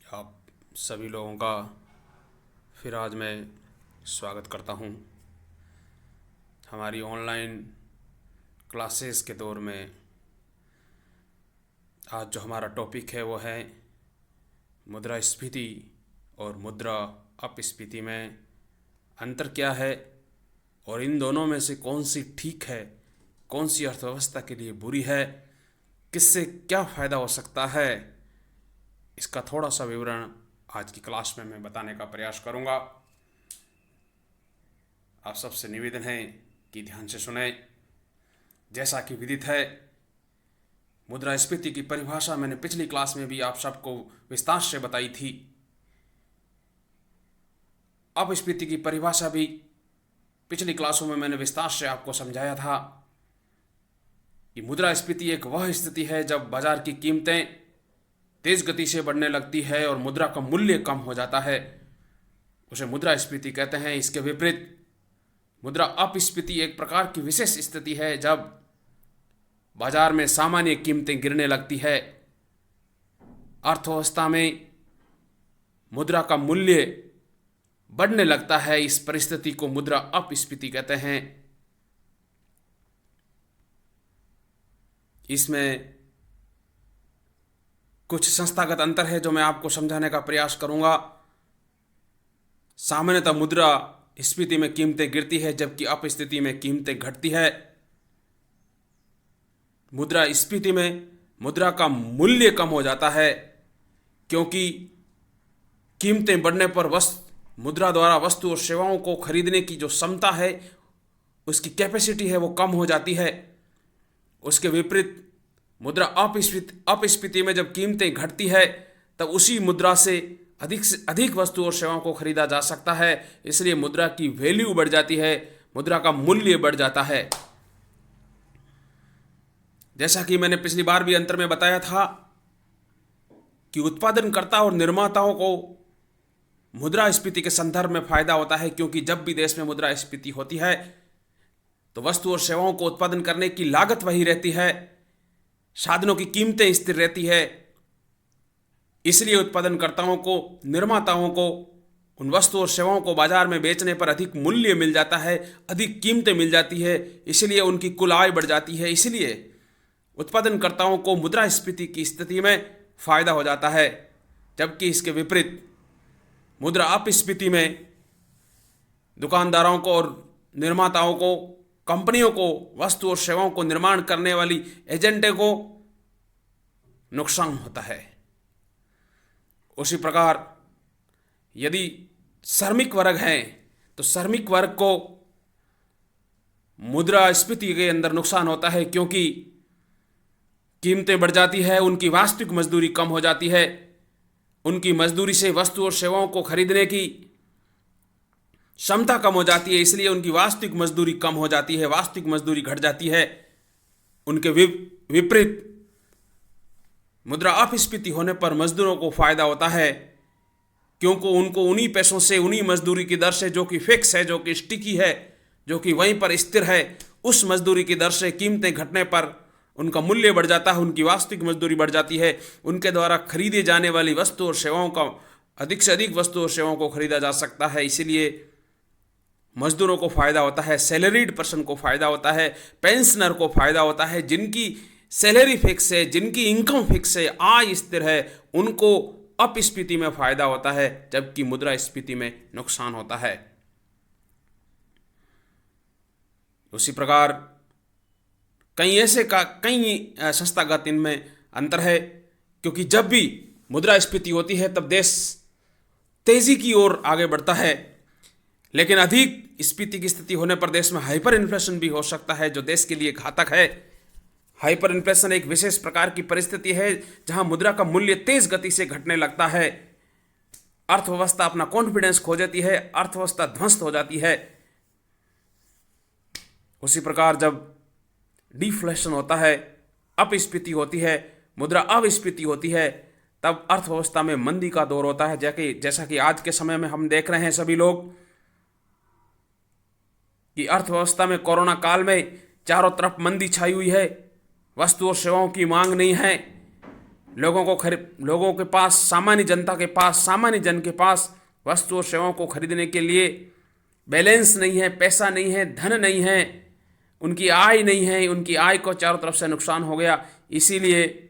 आप सभी लोगों का फिर आज मैं स्वागत करता हूं हमारी ऑनलाइन क्लासेस के दौर में। आज जो हमारा टॉपिक है वो है मुद्रास्फीति और मुद्रा अपस्फीति में अंतर क्या है और इन दोनों में से कौन सी ठीक है, कौन सी अर्थव्यवस्था के लिए बुरी है, किससे क्या फ़ायदा हो सकता है, इसका थोड़ा सा विवरण आज की क्लास में मैं बताने का प्रयास करूंगा। आप सबसे निवेदन है कि ध्यान से सुने। जैसा कि विदित है, मुद्रास्फीति की परिभाषा मैंने पिछली क्लास में भी आप सबको विस्तार से बताई थी। अपस्फीति की परिभाषा भी पिछली क्लासों में मैंने विस्तार से आपको समझाया था कि मुद्रास्फीति एक वह स्थिति है जब बाजार की कीमतें तेज गति से बढ़ने लगती है और मुद्रा का मूल्य कम हो जाता है, उसे मुद्रास्फीति कहते हैं। इसके विपरीत मुद्रा अपस्फीति एक प्रकार की विशेष स्थिति है जब बाजार में सामान्य कीमतें गिरने लगती है। अर्थव्यवस्था में मुद्रा का मूल्य बढ़ने लगता है। इस परिस्थिति को मुद्रा अपस्फीति कहते हैं। इसमें कुछ संस्थागत अंतर है जो मैं आपको समझाने का प्रयास करूंगा। सामान्यतः मुद्रा स्फीति में कीमतें गिरती है जबकि अपस्फीति में कीमतें घटती है। मुद्रा स्फीति में मुद्रा का मूल्य कम हो जाता है क्योंकि कीमतें बढ़ने पर मुद्रा द्वारा वस्तु और सेवाओं को खरीदने की जो क्षमता है, उसकी कैपेसिटी है, वो कम हो जाती है। उसके विपरीत मुद्रा अपस्फीति में जब कीमतें घटती है तब उसी मुद्रा से अधिक वस्तु और सेवाओं को खरीदा जा सकता है। इसलिए मुद्रा की वैल्यू बढ़ जाती है, मुद्रा का मूल्य बढ़ जाता है। जैसा कि मैंने पिछली बार भी अंतर में बताया था कि उत्पादनकर्ता और निर्माताओं को मुद्रास्फीति के संदर्भ में फायदा होता है, क्योंकि जब भी देश में मुद्रास्फीति होती है तो वस्तु और सेवाओं को उत्पादन करने की लागत वही रहती है, साधनों की कीमतें स्थिर रहती है। इसलिए उत्पादनकर्ताओं को, निर्माताओं को उन वस्तु और सेवाओं को बाजार में बेचने पर अधिक मूल्य मिल जाता है, अधिक कीमतें मिल जाती है, इसलिए उनकी कुल आय बढ़ जाती है। इसलिए उत्पादनकर्ताओं को मुद्रास्फीति की स्थिति में फायदा हो जाता है। जबकि इसके विपरीत मुद्रा अपस्फीति में दुकानदारों को और निर्माताओं को, कंपनियों को, वस्तु और सेवाओं को निर्माण करने वाली एजेंटों को नुकसान होता है। उसी प्रकार यदि श्रमिक वर्ग हैं तो श्रमिक वर्ग को मुद्रास्फीति के अंदर नुकसान होता है, क्योंकि कीमतें बढ़ जाती है, उनकी वास्तविक मजदूरी कम हो जाती है। उनकी मजदूरी से वस्तु और सेवाओं को खरीदने की क्षमता कम हो जाती है, इसलिए उनकी वास्तविक मजदूरी कम हो जाती है, वास्तविक मजदूरी घट जाती है। उनके विपरीत मुद्रा अपस्फीति होने पर मजदूरों को फायदा होता है, क्योंकि उनको उन्हीं पैसों से, उन्हीं मजदूरी की दर से जो कि फिक्स है, जो कि स्टिकी है, जो कि वहीं पर स्थिर है, उस मजदूरी की दर से कीमतें घटने पर उनका मूल्य बढ़ जाता है, उनकी वास्तविक मजदूरी बढ़ जाती है। उनके द्वारा खरीदी जाने वाली वस्तु और सेवाओं का अधिक से अधिक वस्तु और सेवाओं को खरीदा जा सकता है। इसीलिए मजदूरों को फायदा होता है, सैलरीड पर्सन को फायदा होता है, पेंशनर को फायदा होता है। जिनकी सैलरी फिक्स है, जिनकी इनकम फिक्स है, आय स्थिर है, उनको अपस्फीति में फायदा होता है, जबकि मुद्रास्फीति में नुकसान होता है। उसी प्रकार कई संस्थागत इनमें अंतर है, क्योंकि जब भी मुद्रास्फीति होती है तब देश तेजी की ओर आगे बढ़ता है, लेकिन अधिक स्फीति की स्थिति होने पर देश में हाइपर इन्फ्लेशन भी हो सकता है, जो देश के लिए घातक है। हाइपर इन्फ्लेशन एक विशेष प्रकार की परिस्थिति है जहां मुद्रा का मूल्य तेज गति से घटने लगता है, अर्थव्यवस्था अपना कॉन्फिडेंस खो जाती है, अर्थव्यवस्था ध्वस्त हो जाती है। उसी प्रकार जब डिफ्लेशन होता है, अपस्फीति होती है, मुद्रा अपस्फीति होती है, तब अर्थव्यवस्था में मंदी का दौर होता है। जैसा कि आज के समय में हम देख रहे हैं सभी लोग कि अर्थव्यवस्था में कोरोना काल में चारों तरफ मंदी छाई हुई है, वस्तु और सेवाओं की मांग नहीं है, लोगों के पास, सामान्य जनता के पास, सामान्य जन के पास वस्तु और सेवाओं को खरीदने के लिए बैलेंस नहीं है, पैसा नहीं है, धन नहीं है, उनकी आय नहीं है, उनकी आय को चारों तरफ से नुकसान हो गया। इसीलिए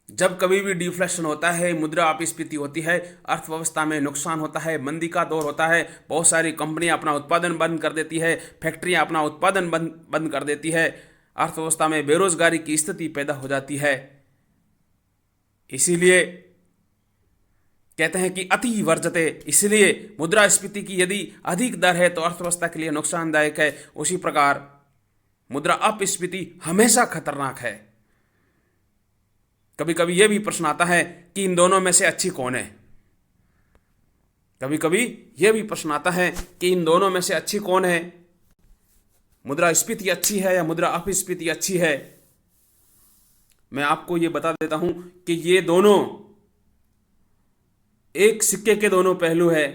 जब कभी भी डिफ्लेशन होता है, मुद्रा अपस्फीति होती है, अर्थव्यवस्था में नुकसान होता है, मंदी का दौर होता है, बहुत सारी कंपनियां अपना उत्पादन बंद कर देती है, फैक्ट्रियां अपना उत्पादन बंद कर देती है, अर्थव्यवस्था में बेरोजगारी की स्थिति पैदा हो जाती है। इसीलिए कहते हैं कि अति वर्जते, इसलिए मुद्रास्फीति की यदि अधिक दर है तो अर्थव्यवस्था के लिए नुकसानदायक है। उसी प्रकार मुद्रा अपस्फीति हमेशा खतरनाक है। कभी कभी यह भी प्रश्न आता है कि इन दोनों में से अच्छी कौन है। कभी कभी यह भी प्रश्न आता है कि इन दोनों में से अच्छी कौन है, मुद्रास्फीति अच्छी है या मुद्रा अपस्फीति अच्छी है। मैं आपको यह बता देता हूं कि ये दोनों एक सिक्के के दोनों पहलू है।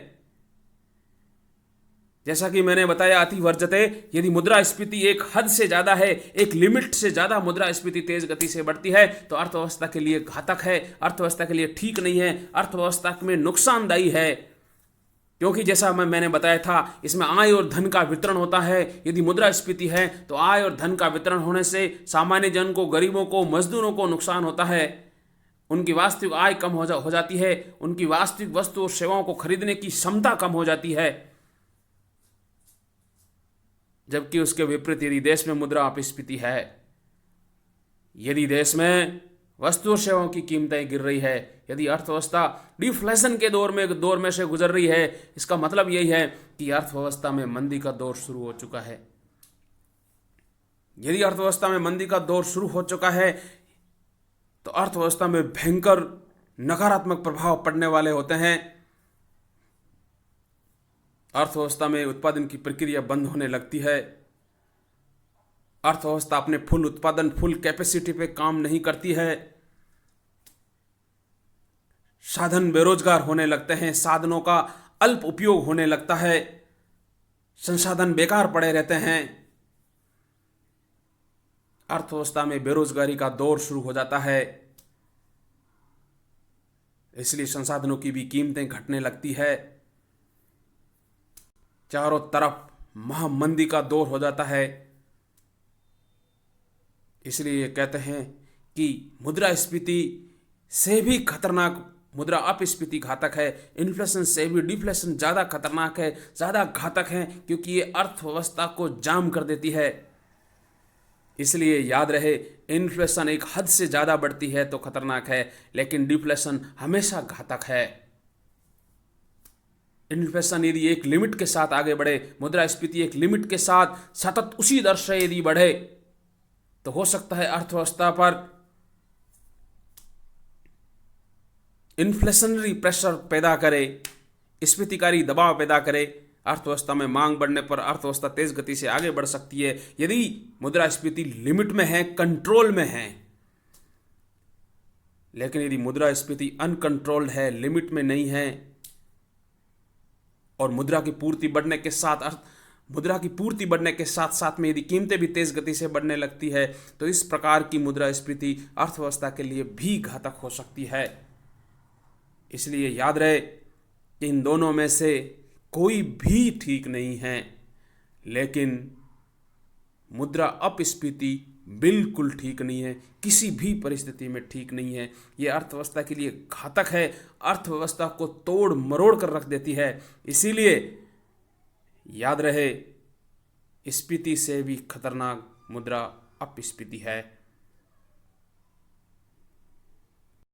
जैसा कि मैंने बताया, अति वर्जते, यदि मुद्रास्फीति एक हद से ज्यादा है, एक लिमिट से ज्यादा मुद्रास्फीति तेज गति से बढ़ती है तो अर्थव्यवस्था के लिए घातक है, अर्थव्यवस्था के लिए ठीक नहीं है, अर्थव्यवस्था में नुकसानदायी है। क्योंकि जैसा मैंने बताया था, इसमें आय और धन का वितरण होता है। यदि मुद्रास्फीति है तो आय और धन का वितरण होने से सामान्य जन को, गरीबों को, मजदूरों को नुकसान होता है। उनकी वास्तविक आय कम हो जाती है, उनकी वास्तविक वस्तु और सेवाओं को खरीदने की क्षमता कम हो जाती है। जबकि उसके विपरीत यदि देश में मुद्रा अपस्फीति है, यदि देश में वस्तु और सेवाओं की कीमतें गिर रही है, यदि अर्थव्यवस्था डिफ्लेशन के दौर में से गुजर रही है, इसका मतलब यही है कि अर्थव्यवस्था में मंदी का दौर शुरू हो चुका है। यदि अर्थव्यवस्था में मंदी का दौर शुरू हो चुका है तो अर्थव्यवस्था में भयंकर नकारात्मक प्रभाव पड़ने वाले होते हैं। अर्थव्यवस्था में उत्पादन की प्रक्रिया बंद होने लगती है। अर्थव्यवस्था अपने फुल उत्पादन, फुल कैपेसिटी पे काम नहीं करती है। साधन बेरोजगार होने लगते हैं, साधनों का अल्प उपयोग होने लगता है, संसाधन बेकार पड़े रहते हैं। अर्थव्यवस्था में बेरोजगारी का दौर शुरू हो जाता है। इसलिए संसाधनों की भी कीमतें घटने लगती है। चारों तरफ महामंदी का दौर हो जाता है। इसलिए कहते हैं कि मुद्रास्फीति से भी खतरनाक मुद्रा अपस्फीति घातक है। इन्फ्लेशन से भी डिफ्लेशन ज़्यादा खतरनाक है, ज़्यादा घातक है, क्योंकि ये अर्थव्यवस्था को जाम कर देती है। इसलिए याद रहे, इन्फ्लेशन एक हद से ज़्यादा बढ़ती है तो खतरनाक है, लेकिन डिफ्लेशन हमेशा घातक है। इन्फ्लेशन यदि एक लिमिट के साथ आगे बढ़े, मुद्रास्फीति एक लिमिट के साथ सतत उसी दर से यदि बढ़े तो हो सकता है अर्थव्यवस्था पर इन्फ्लेशनरी प्रेशर पैदा करे, स्फीतिकारी दबाव पैदा करे। अर्थव्यवस्था में मांग बढ़ने पर अर्थव्यवस्था तेज गति से आगे बढ़ सकती है यदि मुद्रास्फीति लिमिट में है, कंट्रोल में है। लेकिन यदि मुद्रास्फीति अनकंट्रोल्ड है, लिमिट में नहीं है और मुद्रा की पूर्ति बढ़ने के साथ साथ में यदि कीमतें भी तेज गति से बढ़ने लगती है तो इस प्रकार की मुद्रास्फीति अर्थव्यवस्था के लिए भी घातक हो सकती है। इसलिए याद रहे कि इन दोनों में से कोई भी ठीक नहीं है, लेकिन मुद्रा अपस्फीति बिल्कुल ठीक नहीं है, किसी भी परिस्थिति में ठीक नहीं है। ये अर्थव्यवस्था के लिए घातक है, अर्थव्यवस्था को तोड़ मरोड़ कर रख देती है। इसीलिए याद रहे, स्फीति से भी खतरनाक मुद्रा अपस्फीति है।